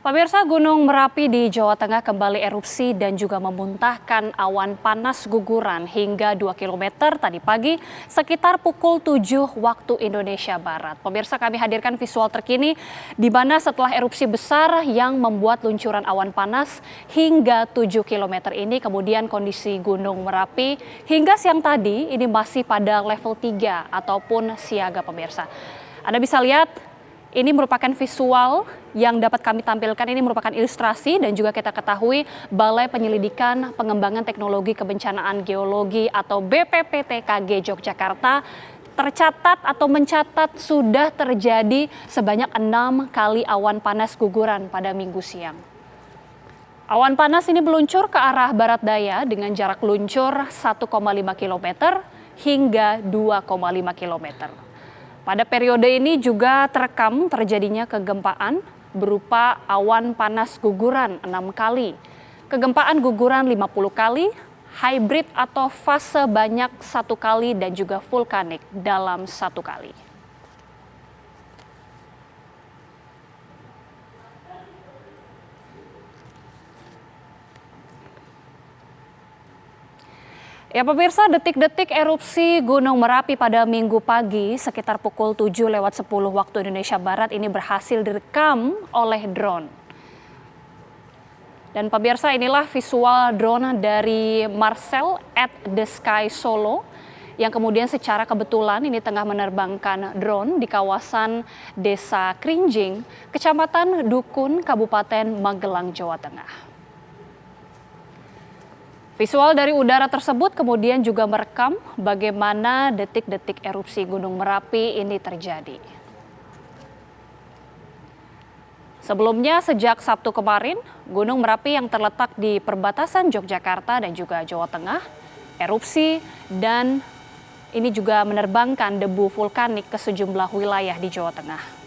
Pemirsa, Gunung Merapi di Jawa Tengah kembali erupsi dan juga memuntahkan awan panas guguran hingga 2 km tadi pagi sekitar pukul 7 waktu Indonesia Barat. Pemirsa, kami hadirkan visual terkini di mana setelah erupsi besar yang membuat luncuran awan panas hingga 7 km ini, kemudian kondisi Gunung Merapi hingga siang tadi ini masih pada level 3 ataupun siaga, pemirsa. Anda bisa lihat ini merupakan visual yang dapat kami tampilkan, ini merupakan ilustrasi dan juga kita ketahui Balai Penyelidikan Pengembangan Teknologi Kebencanaan Geologi atau BPPTKG Yogyakarta tercatat atau mencatat sudah terjadi sebanyak 6 kali awan panas guguran pada Minggu siang. Awan panas ini meluncur ke arah barat daya dengan jarak luncur 1,5 km hingga 2,5 km. Pada periode ini juga terekam terjadinya kegempaan berupa awan panas guguran 6 kali, kegempaan guguran 50 kali, hybrid atau fase banyak 1 kali dan juga vulkanik dalam 1 kali. Ya pemirsa, detik-detik erupsi Gunung Merapi pada Minggu pagi sekitar pukul 7:10 waktu Indonesia Barat ini berhasil direkam oleh drone. Dan pemirsa, inilah visual drone dari Marcel at the Sky Solo yang kemudian secara kebetulan ini tengah menerbangkan drone di kawasan Desa Krinjing, Kecamatan Dukun, Kabupaten Magelang, Jawa Tengah. Visual dari udara tersebut kemudian juga merekam bagaimana detik-detik erupsi Gunung Merapi ini terjadi. Sebelumnya, sejak Sabtu kemarin, Gunung Merapi yang terletak di perbatasan Yogyakarta dan juga Jawa Tengah erupsi dan ini juga menerbangkan debu vulkanik ke sejumlah wilayah di Jawa Tengah.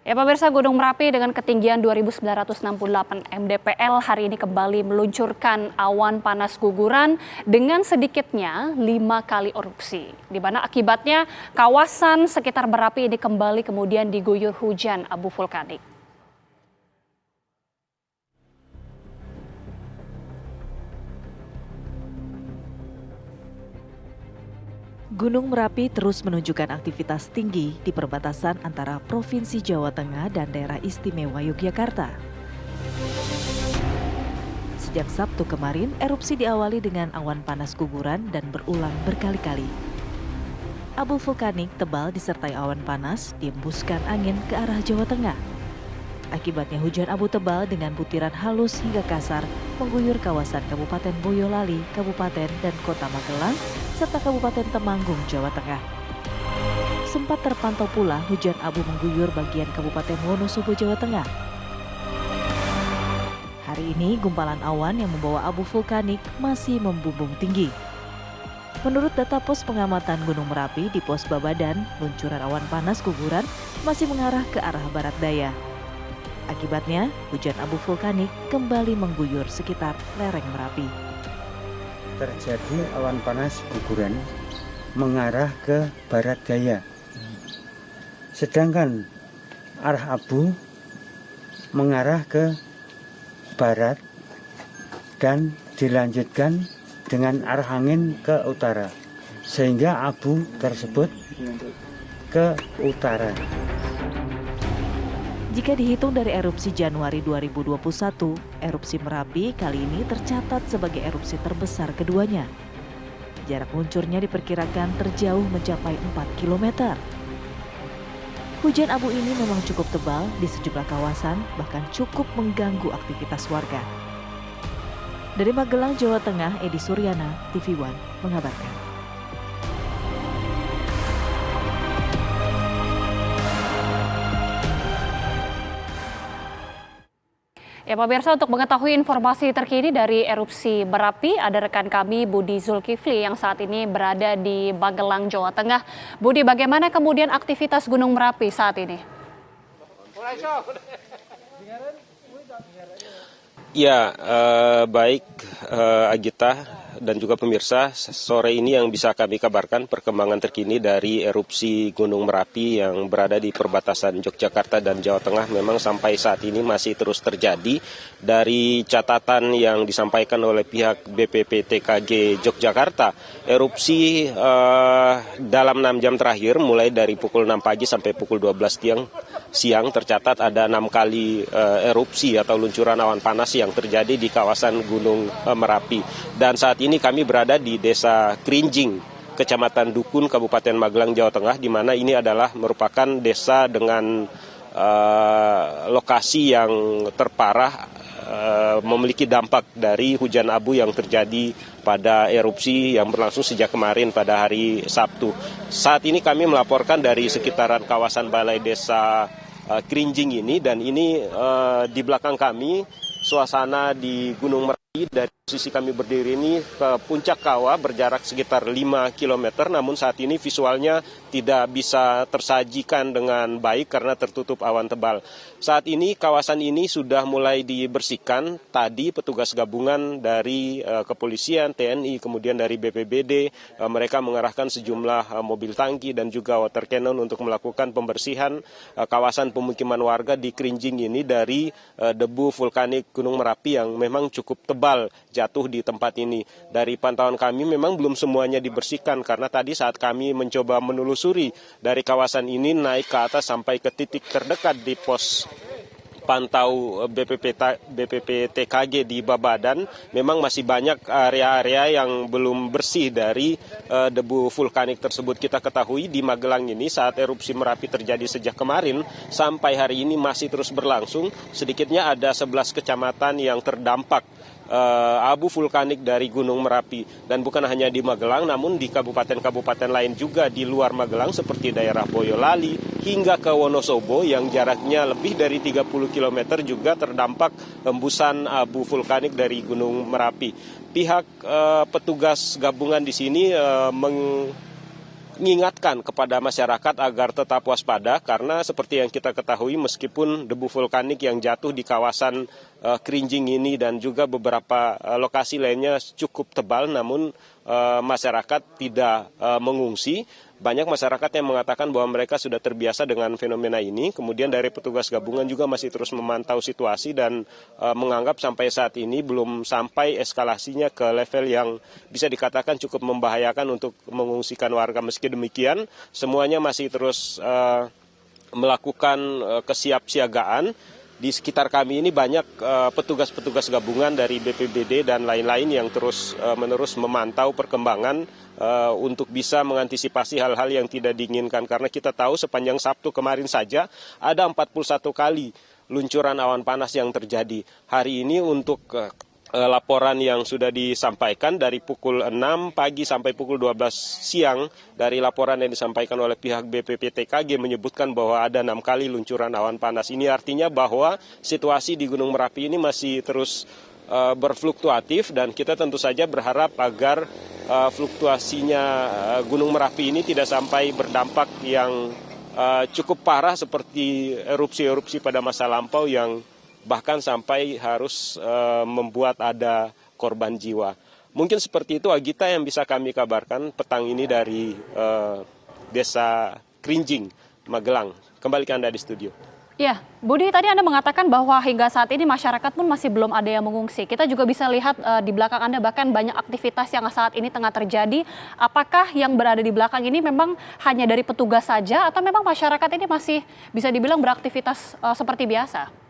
Ya pemirsa, Gunung Merapi dengan ketinggian 2.968 mdpl hari ini kembali meluncurkan awan panas guguran dengan sedikitnya 5 kali erupsi. Di mana akibatnya kawasan sekitar Merapi ini kembali kemudian diguyur hujan abu vulkanik. Gunung Merapi terus menunjukkan aktivitas tinggi di perbatasan antara Provinsi Jawa Tengah dan Daerah Istimewa Yogyakarta. Sejak Sabtu kemarin, erupsi diawali dengan awan panas guguran dan berulang berkali-kali. Abu vulkanik tebal disertai awan panas diembuskan angin ke arah Jawa Tengah. Akibatnya hujan abu tebal dengan butiran halus hingga kasar mengguyur kawasan Kabupaten Boyolali, Kabupaten dan Kota Magelang, serta Kabupaten Temanggung, Jawa Tengah. Sempat terpantau pula hujan abu mengguyur bagian Kabupaten Wonosobo, Jawa Tengah. Hari ini gumpalan awan yang membawa abu vulkanik masih membumbung tinggi. Menurut data pos pengamatan Gunung Merapi di Pos Babadan, luncuran awan panas guguran masih mengarah ke arah barat daya. Akibatnya, hujan abu vulkanik kembali mengguyur sekitar lereng Merapi. Terjadi awan panas guguran mengarah ke barat daya. Sedangkan arah abu mengarah ke barat dan dilanjutkan dengan arah angin ke utara. Sehingga abu tersebut ke utara. Jika dihitung dari erupsi Januari 2021, erupsi Merapi kali ini tercatat sebagai erupsi terbesar keduanya. Jarak luncurnya diperkirakan terjauh mencapai 4 km. Hujan abu ini memang cukup tebal di sejumlah kawasan, bahkan cukup mengganggu aktivitas warga. Dari Magelang, Jawa Tengah, Edi Suryana, TV One mengabarkan. Ya pemirsa, untuk mengetahui informasi terkini dari erupsi Merapi, ada rekan kami Budi Zulkifli yang saat ini berada di Magelang, Jawa Tengah. Budi, bagaimana kemudian aktivitas Gunung Merapi saat ini? Ya, baik Agita dan juga pemirsa, sore ini yang bisa kami kabarkan perkembangan terkini dari erupsi Gunung Merapi yang berada di perbatasan Yogyakarta dan Jawa Tengah memang sampai saat ini masih terus terjadi. Dari catatan yang disampaikan oleh pihak BPPTKG Yogyakarta, erupsi dalam 6 jam terakhir mulai dari pukul 6 pagi sampai pukul 12 siang tercatat ada 6 kali erupsi atau luncuran awan panas yang terjadi di kawasan Gunung Merapi. Dan saat ini kami berada di Desa Krinjing, Kecamatan Dukun, Kabupaten Magelang, Jawa Tengah, di mana ini adalah merupakan desa dengan lokasi yang terparah, memiliki dampak dari hujan abu yang terjadi pada erupsi yang berlangsung sejak kemarin pada hari Sabtu. Saat ini kami melaporkan dari sekitaran kawasan Balai Desa Krinjing ini, dan ini di belakang kami suasana di Gunung Merapi. Dari posisi kami berdiri ini ke puncak kawah berjarak sekitar 5 km, namun saat ini visualnya tidak bisa tersajikan dengan baik karena tertutup awan tebal. Saat ini kawasan ini sudah mulai dibersihkan. Tadi petugas gabungan dari kepolisian, TNI, kemudian dari BPBD, mereka mengerahkan sejumlah mobil tangki dan juga water cannon untuk melakukan pembersihan kawasan pemukiman warga di Krinjing ini dari debu vulkanik Gunung Merapi yang memang cukup tebal jatuh di tempat ini. Dari pantauan kami memang belum semuanya dibersihkan karena tadi saat kami mencoba menelusuri dari kawasan ini naik ke atas sampai ke titik terdekat di pos pantau BPPTKG di Babadan, memang masih banyak area-area yang belum bersih dari debu vulkanik tersebut. Kita ketahui di Magelang ini saat erupsi Merapi terjadi sejak kemarin sampai hari ini masih terus berlangsung. Sedikitnya ada 11 kecamatan yang terdampak abu vulkanik dari Gunung Merapi, dan bukan hanya di Magelang namun di kabupaten-kabupaten lain juga di luar Magelang seperti daerah Boyolali hingga ke Wonosobo yang jaraknya lebih dari 30 km juga terdampak hembusan abu vulkanik dari Gunung Merapi. Pihak petugas gabungan di sini mengingatkan kepada masyarakat agar tetap waspada karena seperti yang kita ketahui meskipun debu vulkanik yang jatuh di kawasan Krinjing ini dan juga beberapa lokasi lainnya cukup tebal, namun masyarakat tidak mengungsi. Banyak masyarakat yang mengatakan bahwa mereka sudah terbiasa dengan fenomena ini. Kemudian dari petugas gabungan juga masih terus memantau situasi dan menganggap sampai saat ini belum sampai eskalasinya ke level yang bisa dikatakan cukup membahayakan untuk mengungsikan warga. Meski demikian, semuanya masih terus melakukan kesiapsiagaan. Di sekitar kami ini banyak petugas-petugas gabungan dari BPBD dan lain-lain yang terus-menerus memantau perkembangan untuk bisa mengantisipasi hal-hal yang tidak diinginkan. Karena kita tahu sepanjang Sabtu kemarin saja ada 41 kali luncuran awan panas yang terjadi. Hari ini untuk laporan yang sudah disampaikan dari pukul 6 pagi sampai pukul 12 siang, dari laporan yang disampaikan oleh pihak BPPTKG menyebutkan bahwa ada 6 kali luncuran awan panas. Ini artinya bahwa situasi di Gunung Merapi ini masih terus berfluktuatif dan kita tentu saja berharap agar fluktuasinya Gunung Merapi ini tidak sampai berdampak yang cukup parah seperti erupsi-erupsi pada masa lampau yang bahkan sampai harus membuat ada korban jiwa. Mungkin seperti itu Agita yang bisa kami kabarkan petang ini dari Desa Krinjing, Magelang. Kembali ke Anda di studio. Ya, Budi, tadi Anda mengatakan bahwa hingga saat ini masyarakat pun masih belum ada yang mengungsi. Kita juga bisa lihat di belakang Anda bahkan banyak aktivitas yang saat ini tengah terjadi. Apakah yang berada di belakang ini memang hanya dari petugas saja atau memang masyarakat ini masih bisa dibilang beraktivitas seperti biasa?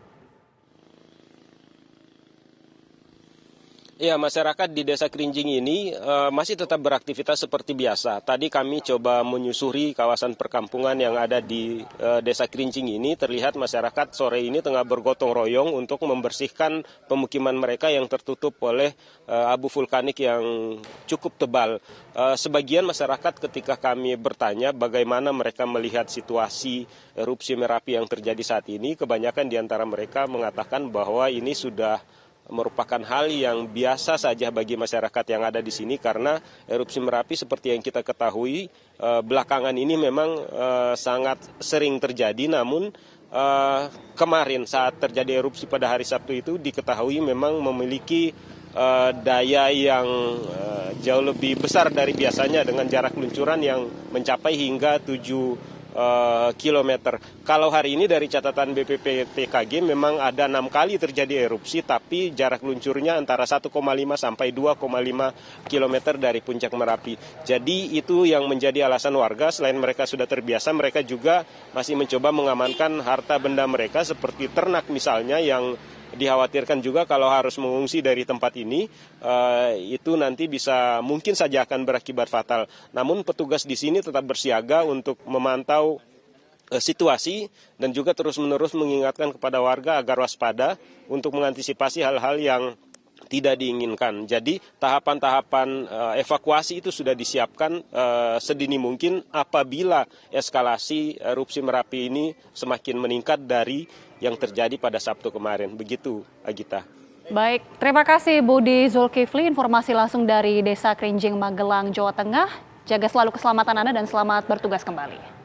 Ya, masyarakat di Desa Kerinjing ini masih tetap beraktivitas seperti biasa. Tadi kami coba menyusuri kawasan perkampungan yang ada di Desa Kerinjing ini. Terlihat masyarakat sore ini tengah bergotong royong untuk membersihkan pemukiman mereka yang tertutup oleh abu vulkanik yang cukup tebal. Sebagian masyarakat ketika kami bertanya bagaimana mereka melihat situasi erupsi Merapi yang terjadi saat ini, kebanyakan di antara mereka mengatakan bahwa ini sudah merupakan hal yang biasa saja bagi masyarakat yang ada di sini karena erupsi Merapi seperti yang kita ketahui belakangan ini memang sangat sering terjadi, namun kemarin saat terjadi erupsi pada hari Sabtu itu diketahui memang memiliki daya yang jauh lebih besar dari biasanya dengan jarak luncuran yang mencapai hingga 7 kilometer. Kalau hari ini dari catatan BPPTKG memang ada 6 kali terjadi erupsi, tapi jarak luncurnya antara 1,5 sampai 2,5 kilometer dari puncak Merapi. Jadi itu yang menjadi alasan warga, selain mereka sudah terbiasa, mereka juga masih mencoba mengamankan harta benda mereka seperti ternak misalnya yang dikhawatirkan juga kalau harus mengungsi dari tempat ini, itu nanti bisa mungkin saja akan berakibat fatal. Namun petugas di sini tetap bersiaga untuk memantau situasi dan juga terus-menerus mengingatkan kepada warga agar waspada untuk mengantisipasi hal-hal yang tidak diinginkan. Jadi tahapan-tahapan evakuasi itu sudah disiapkan sedini mungkin apabila eskalasi erupsi Merapi ini semakin meningkat dari yang terjadi pada Sabtu kemarin. Begitu, Agita. Baik, terima kasih Budi Zulkifli, informasi langsung dari Desa Kerinjing, Magelang, Jawa Tengah. Jaga selalu keselamatan Anda dan selamat bertugas kembali.